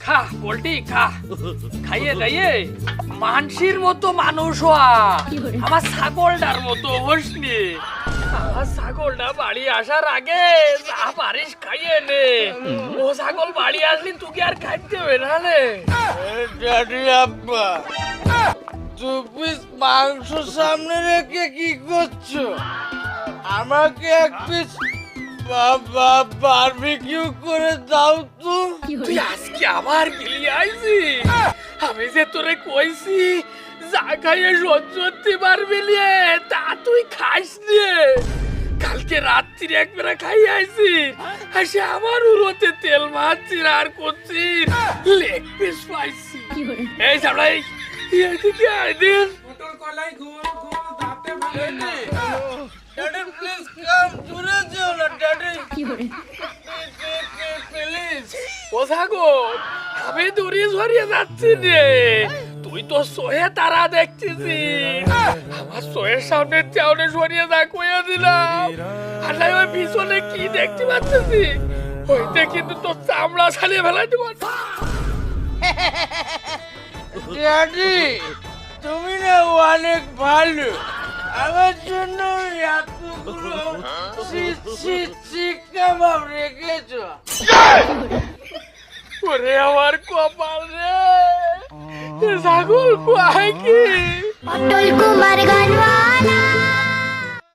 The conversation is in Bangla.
খা পোল্ট্রি খা, খাইয়ে দাইয়ে মানসির মতো মানুষ হওয়া। আমার ছাগলটার মতো হোসনি। আমার ছাগলটা বাড়ি আসার আগে যা পারিস খাইয়ে নে। ও ছাগল বাড়ি আসলি তুই আর খাইতে হবে না রে। ড্যাডি আব্বা, 2 পিস মাংস সামনে রেখে কি করছো? আমাকে 1 পিস বারবিকিউ করে দাও তো। তুই আজকে আবার গেলি আইছি? আমি যে তোরে কইছি যা খাইয়ে সহ্য করতে পারবি রে তা তুই খাইস রে। কালকে রাত্রি একবার খাই আইছি, আর সে আমার উড়োতে তেল মারছিস আর করছিস, লেগ পিস পাইছি। এই সামলাই এদিকে আয় দিন। ড্যাডি প্লিজ কাম, দূরে যেও না ড্যাডি। প্লিজ। ও ছাগল, আমি দূরে সরিয়ে যাচ্ছি রে। তুই তো সোহে তারা দেখছিস, আমার সোহের সামনে চাউনে সরিয়ে যা কইয়া দিলাম। আর নাই ওই পিছনে কি দেখতে পাচ্ছিস, ওইতে কিন্তু তোর চামড়া ছাড়িয়ে ফেলাই দিব। ড্যাডি তুমি না অনেক ভালো, আমার জন্য এতগুলো কাবাব রেখেছো। ওরে আমার কপাল রে, ছাগল কোয়াই কি অটল কুমার গানওয়ালা।